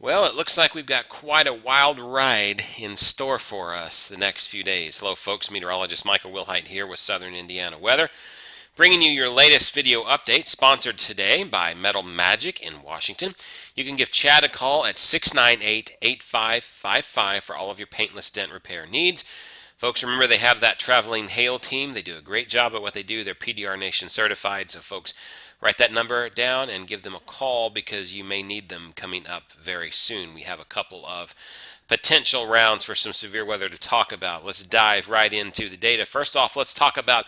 Well, it looks like we've got quite a wild ride in store for us the next few days. Hello, folks. Meteorologist Michael Wilhite here with Southern Indiana Weather, bringing you your latest video update, sponsored today by Metal Magic in Washington. You can give Chad a call at 698-8555 for all of your paintless dent repair needs. Folks, remember they have that traveling hail team. They do a great job at what they do. They're PDR Nation certified, so folks, write that number down and give them a call because you may need them coming up very soon. We have a couple of potential rounds for some severe weather to talk about. Let's dive right into the data. First off, let's talk about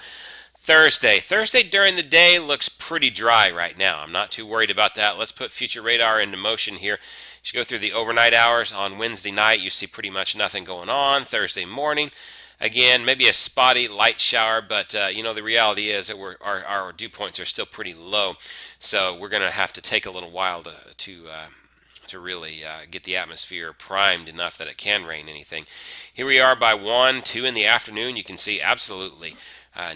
Thursday. Thursday during the day looks pretty dry right now. I'm not too worried about that. Let's put future radar into motion here. As you go through the overnight hours on Wednesday night, you see pretty much nothing going on. Thursday morning, again, maybe a spotty light shower, but the reality is that our dew points are still pretty low, so we're going to have to take a little while to really get the atmosphere primed enough that it can rain anything. Here we are by 1, 2 in the afternoon. You can see absolutely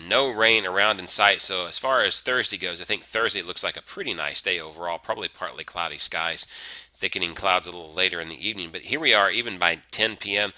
no rain around in sight. So as far as Thursday goes, I think Thursday looks like a pretty nice day overall. Probably partly cloudy skies, thickening clouds a little later in the evening. But here we are even by 10 p.m.,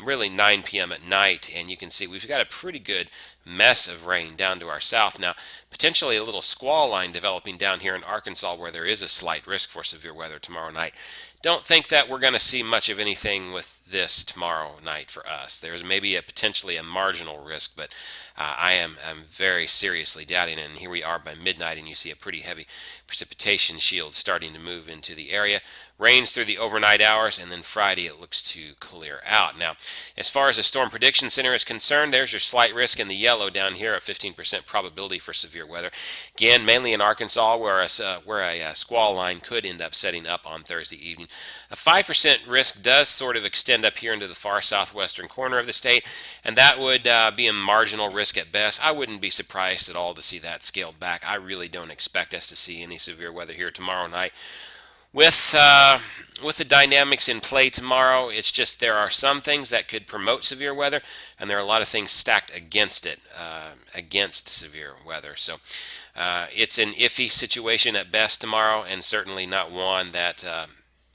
really 9 p.m. at night, and you can see we've got a pretty good mess of rain down to our south. Now, potentially a little squall line developing down here in Arkansas where there is a slight risk for severe weather tomorrow night. Don't think that we're going to see much of anything with this tomorrow night for us. There's maybe potentially a marginal risk, but I'm very seriously doubting it. And here we are by midnight, and you see a pretty heavy precipitation shield starting to move into the area. Rains through the overnight hours, and then Friday it looks to clear out. Now, as far as the Storm Prediction Center is concerned, there's your slight risk in the yellow down here, a 15% probability for severe weather. Again, mainly in Arkansas, where a squall line could end up setting up on Thursday evening. A 5% risk does sort of extend up here into the far southwestern corner of the state, and that would be a marginal risk at best. I wouldn't be surprised at all to see that scaled back. I really don't expect us to see any severe weather here tomorrow night. With the dynamics in play tomorrow, it's just there are some things that could promote severe weather, and there are a lot of things stacked against it, against severe weather. So it's an iffy situation at best tomorrow, and certainly not one that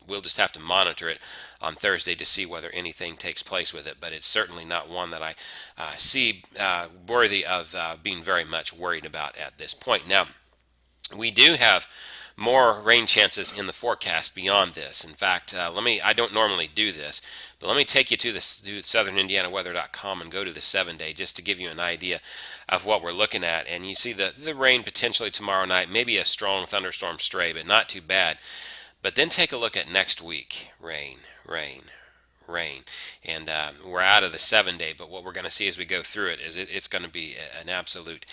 we'll just have to monitor it on Thursday to see whether anything takes place with it. But it's certainly not one that I see worthy of being very much worried about at this point. Now, we do have more rain chances in the forecast beyond this. In fact, I don't normally do this, but let me take you to southernindianaweather.com and go to the 7-day just to give you an idea of what we're looking at. And you see the rain potentially tomorrow night, maybe a strong thunderstorm stray, but not too bad. But then take a look at next week. Rain, rain, rain. And we're out of the 7-day, but what we're going to see as we go through it is it's going to be an absolute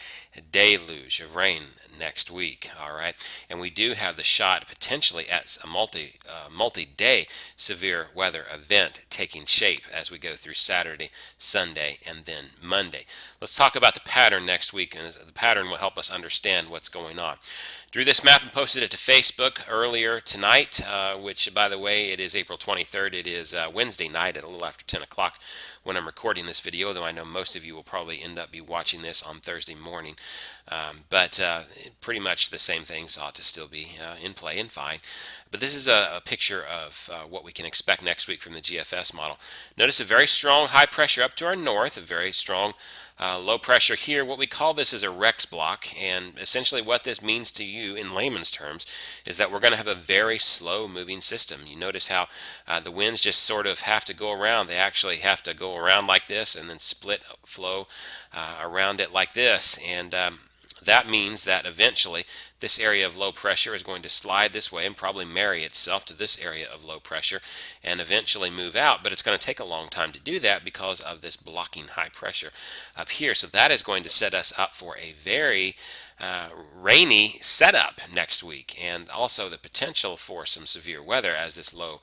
deluge of rain next week. All right, and we do have the shot potentially at a multi-day severe weather event taking shape as we go through Saturday, Sunday, and then Monday. Let's talk about the pattern next week, and the pattern will help us understand what's going on. Drew this map and posted it to Facebook earlier tonight, which, by the way, it is April 23rd. It is Wednesday night at a little after 10 o'clock when I'm recording this video, though I know most of you will probably end up be watching this on Thursday morning. But pretty much the same things ought to still be in play and fine. But this is a picture of what we can expect next week from the GFS model. Notice a very strong high pressure up to our north, a very strong low pressure here. What we call this is a Rex block, and essentially what this means to you in layman's terms is that we're going to have a very slow moving system. You notice how the winds just sort of have to go around. They actually have to go around like this and then split flow around it like this, and that means that eventually this area of low pressure is going to slide this way and probably marry itself to this area of low pressure and eventually move out, but it's going to take a long time to do that because of this blocking high pressure up here. So that is going to set us up for a very rainy setup next week, and also the potential for some severe weather as this low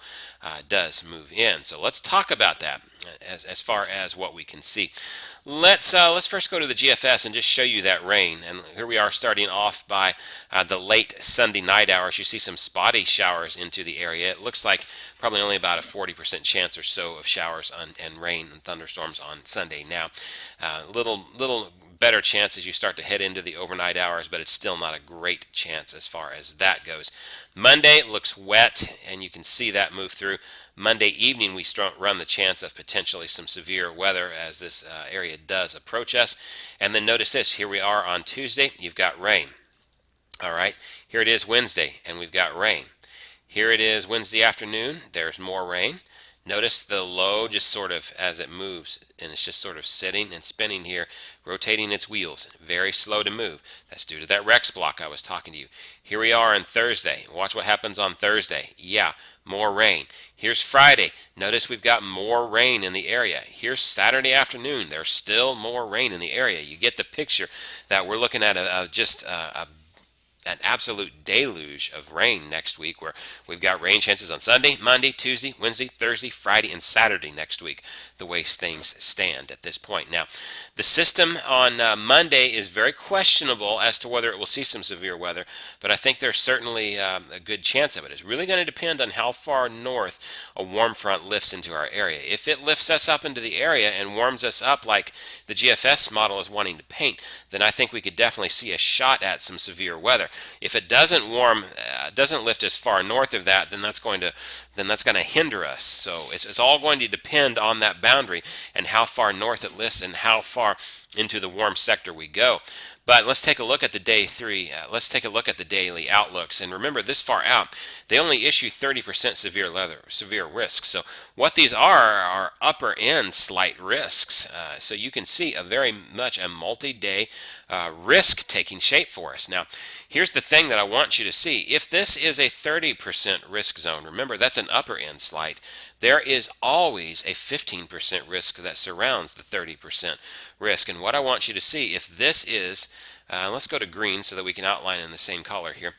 does move in. So let's talk about that as far as what we can see. Let's first go to the GFS and just show you that rain. And here we are starting off by the late Sunday night hours. You see some spotty showers into the area. It looks like probably only about a 40% chance or so of showers and rain and thunderstorms on Sunday. Now, little better chance as you start to head into the overnight hours, but it's still not a great chance as far as that goes. Monday looks wet, and you can see that move through. Monday evening, we run the chance of potentially some severe weather as this area does approach us. And then notice this, here we are on Tuesday, you've got rain. All right, here it is Wednesday, and we've got rain. Here it is Wednesday afternoon, there's more rain. Notice the low just sort of as it moves, and it's just sort of sitting and spinning here, rotating its wheels, very slow to move. That's due to that Rex block I was talking to you. Here we are on Thursday. Watch what happens on Thursday. Yeah, more rain. Here's Friday. Notice we've got more rain in the area. Here's Saturday afternoon. There's still more rain in the area. You get the picture that we're looking at an absolute deluge of rain next week, where we've got rain chances on Sunday, Monday, Tuesday, Wednesday, Thursday, Friday, and Saturday next week, the way things stand at this point. Now, the system on Monday is very questionable as to whether it will see some severe weather, but I think there's certainly a good chance of it. It's really going to depend on how far north a warm front lifts into our area. If it lifts us up into the area and warms us up like the GFS model is wanting to paint, then I think we could definitely see a shot at some severe weather. If it doesn't lift as far north of that, then that's going to hinder us. So it's all going to depend on that boundary and how far north it lifts and how far into the warm sector we go. But let's take a look at the day 3. Let's take a look at the daily outlooks. And remember, this far out, they only issue 30% severe risks. So what these are upper end slight risks. So you can see a very much a multi-day risk taking shape for us. Now, here's the thing that I want you to see. If this is a 30% risk zone, remember that's an upper end slight, there is always a 15% risk that surrounds the 30% risk. And what I want you to see, if this is, let's go to green so that we can outline in the same color here.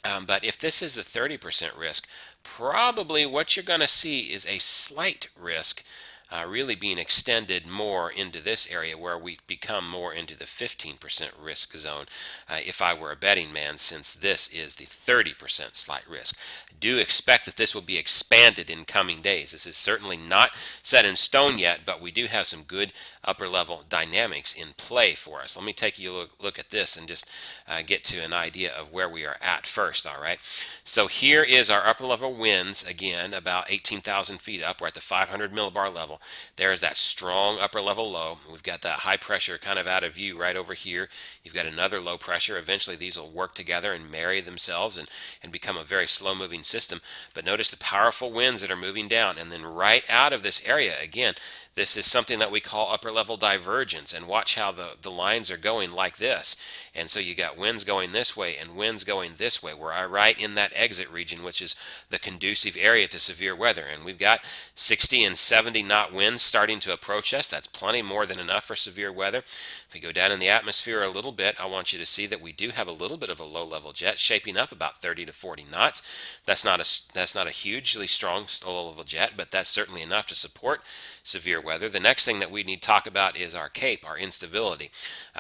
But if this is a 30% risk, probably what you're going to see is a slight risk really being extended more into this area where we become more into the 15% risk zone if I were a betting man, since this is the 30% slight risk. I do expect that this will be expanded in coming days. This is certainly not set in stone yet, but we do have some good upper level dynamics in play for us. Let me take you a look at this and just get to an idea of where we are at first. All right, so here is our upper level winds, again about 18,000 feet up. We're at the 500 millibar level. There's that strong upper level low. We've got that high pressure kind of out of view right over here. You've got another low pressure. Eventually these will work together and marry themselves and become a very slow moving system. But notice the powerful winds that are moving down, and then right out of this area again, this is something that we call upper level divergence, and watch how the lines are going like this. And so you got winds going this way and winds going this way. We're right in that exit region, which is the conducive area to severe weather. And we've got 60 and 70 knot winds starting to approach us. That's plenty more than enough for severe weather. If we go down in the atmosphere a little bit, I want you to see that we do have a little bit of a low level jet shaping up about 30 to 40 knots. That's not a hugely strong low level jet, but that's certainly enough to support severe weather. The next thing that we need to talk about is our CAPE, our instability,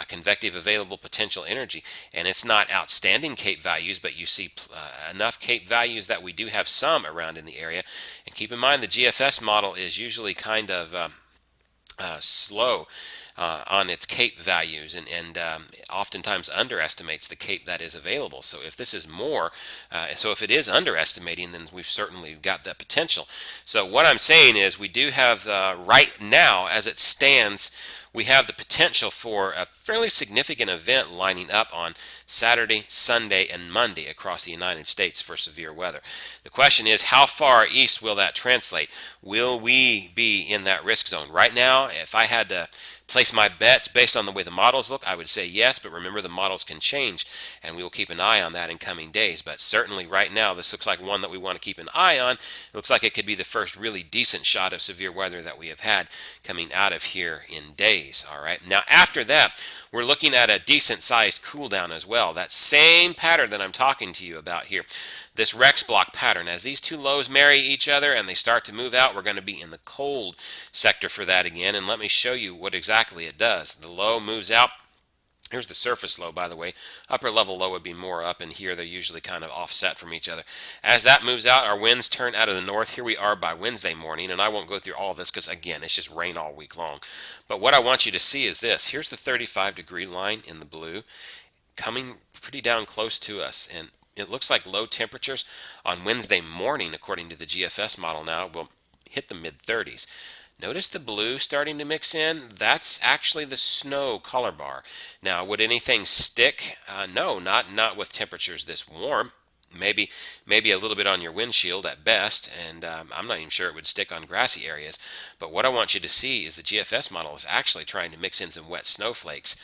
convective available potential energy. And it's not outstanding CAPE values, but you see enough CAPE values that we do have some around in the area. And keep in mind the GFS model is usually kind of slow on its CAPE values, and oftentimes underestimates the CAPE that is available. So if this is more, so if it is underestimating, then we've certainly got that potential. So what I'm saying is we do have right now, as it stands, we have the potential for a fairly significant event lining up on Saturday, Sunday, and Monday across the United States for severe weather. The question is, how far east will that translate? Will we be in that risk zone? Right now, if I had to place my bets based on the way the models look, I would say yes, but remember the models can change, and we will keep an eye on that in coming days. But certainly right now, this looks like one that we want to keep an eye on. It looks like it could be the first really decent shot of severe weather that we have had coming out of here in days. All right. Now after that, we're looking at a decent sized cool down as well. That same pattern that I'm talking to you about here. This Rex block pattern, as these two lows marry each other and they start to move out, we're going to be in the cold sector for that again. And let me show you what exactly it does. The low moves out Here's the surface low, by the way. Upper level low would be more up, and here they're usually kind of offset from each other. As that moves out, our winds turn out of the north. Here we are by Wednesday morning, and I won't go through all this because, again, it's just rain all week long. But what I want you to see is this. Here's the 35-degree line in the blue coming pretty down close to us, and it looks like low temperatures on Wednesday morning, according to the GFS model now, will hit the mid 30s. Notice the blue starting to mix in? That's actually the snow color bar. Now, would anything stick? No, not with temperatures this warm. Maybe a little bit on your windshield at best, and I'm not even sure it would stick on grassy areas. But what I want you to see is the GFS model is actually trying to mix in some wet snowflakes.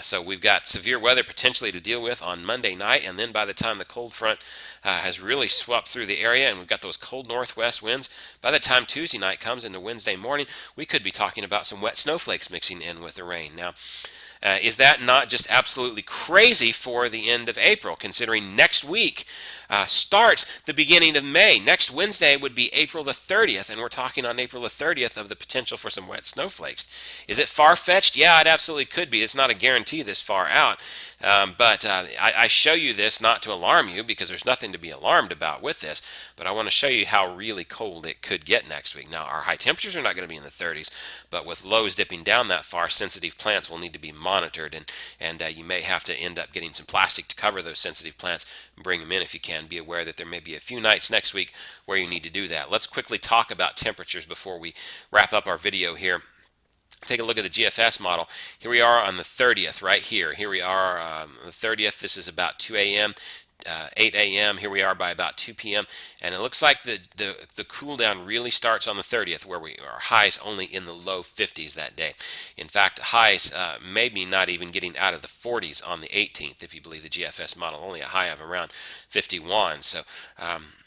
So we've got severe weather potentially to deal with on Monday night, and then by the time the cold front has really swept through the area and we've got those cold northwest winds, by the time Tuesday night comes into Wednesday morning, we could be talking about some wet snowflakes mixing in with the rain. Now, is that not just absolutely crazy for the end of April, considering next week starts the beginning of May? Next Wednesday would be April the 30th, and we're talking on April the 30th of the potential for some wet snowflakes. Is it far-fetched? Yeah, it absolutely could be. It's not a guarantee this far out. But I show you this not to alarm you, because there's nothing to be alarmed about with this, but I want to show you how really cold it could get next week. Now, our high temperatures are not going to be in the 30s, but with lows dipping down that far, sensitive plants will need to be monitored, and you may have to end up getting some plastic to cover those sensitive plants and bring them in if you can. Be aware that there may be a few nights next week where you need to do that. Let's quickly talk about temperatures before we wrap up our video here. Take a look at the GFS model. Here we are on the 30th, right here. Here we are on the 30th. This is about 2 a.m. 8 a.m. Here we are by about 2 p.m. And it looks like the cool down really starts on the 30th, where our highs only in the low 50s that day. In fact, highs maybe not even getting out of the 40s on the 18th, if you believe the GFS model. Only a high of around 51. So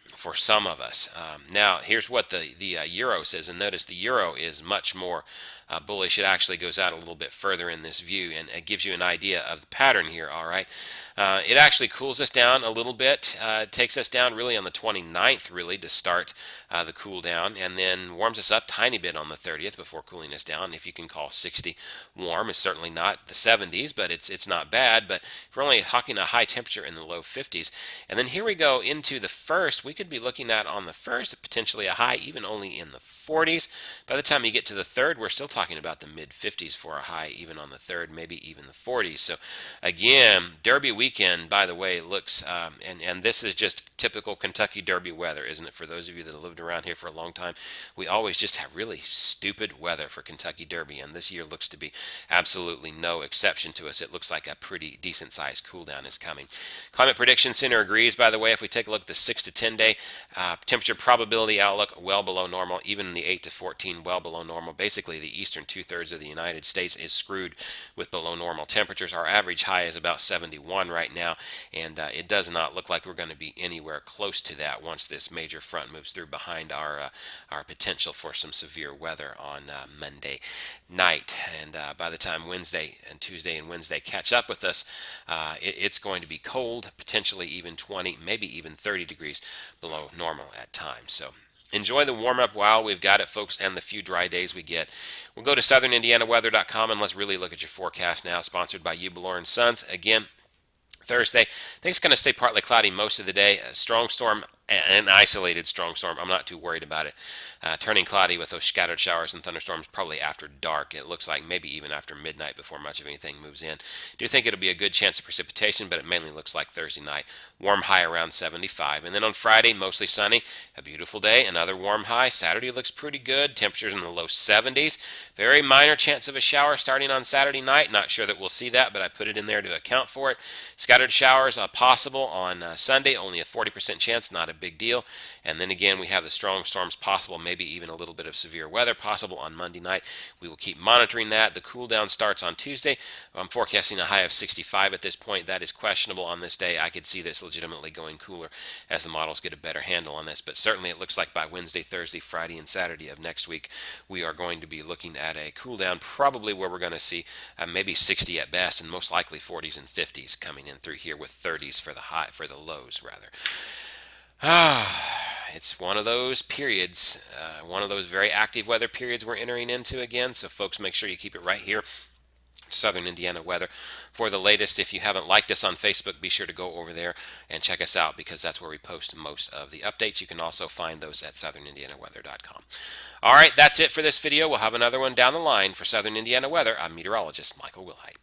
for some of us. Now, here's what the euro says, and notice the euro is much more bullish. It actually goes out a little bit further in this view, and it gives you an idea of the pattern here. All right, it actually cools us down a little bit. It takes us down really on the 29th, really, to start the cool down, and then warms us up tiny bit on the 30th before cooling us down. If you can call 60 warm, it's certainly not the 70s, but it's not bad. But if we're only talking a high temperature in the low 50s, and then here we go into the first, we could be looking at on the first potentially a high even only in the 40s. By the time you get to the third, we're still talking about the mid 50s for a high even on the third, maybe even the 40s. So again, Derby weekend, by the way, looks and this is just typical Kentucky Derby weather, isn't it? For those of you that have lived around here for a long time, we always just have really stupid weather for Kentucky Derby, and this year looks to be absolutely no exception to us. It looks like a pretty decent sized cool down is coming. Climate Prediction Center agrees, by the way. If we take a look at the 6 to 10 day temperature probability outlook, well below normal. Even in the 8 to 14, well below normal. Basically, the eastern two-thirds of the United States is screwed with below normal temperatures. Our average high is about 71 right now, and it does not look like we're going to be anywhere close to that once this major front moves through behind our potential for some severe weather on Monday night. And by the time Wednesday and Tuesday and Wednesday catch up with us, it's going to be cold, potentially even 20, maybe even 30 degrees below normal at times. So enjoy the warm up while we've got it, folks, and the few dry days we get. We'll go to southern.indiana.weather.com and let's really look at your forecast now, sponsored by Ubelor & Sons. Again, Thursday, I think it's going to stay partly cloudy most of the day. A strong storm, an isolated strong storm. I'm not too worried about it. Turning cloudy with those scattered showers and thunderstorms probably after dark. It looks like maybe even after midnight before much of anything moves in. Do think it'll be a good chance of precipitation, but it mainly looks like Thursday night. Warm high around 75. And then on Friday, mostly sunny. A beautiful day, another warm high. Saturday looks pretty good. Temperatures in the low 70s. Very minor chance of a shower starting on Saturday night. Not sure that we'll see that, but I put it in there to account for it. Scattered showers possible on Sunday. Only a 40% chance, not a big deal. And then again, we have the strong storms possible, maybe even a little bit of severe weather possible on Monday night. We will keep monitoring that. The cool down starts on Tuesday. I'm forecasting a high of 65 at this point. That is questionable on this day. I could see this legitimately going cooler as the models get a better handle on this. But certainly it looks like by Wednesday, Thursday, Friday, and Saturday of next week, we are going to be looking at a cool down, probably where we're going to see maybe 60 at best, and most likely 40s and 50s coming in through here, with 30s for the lows rather. It's one of those periods, one of those very active weather periods we're entering into again. So folks, make sure you keep it right here Southern Indiana weather for the latest. If you haven't liked us on Facebook, be sure to go over there and check us out because that's where we post most of the updates. You can also find those at southernindianaweather.com. All right, that's it for this video. We'll have another one down the line. For Southern Indiana Weather, I'm meteorologist Michael Wilhite.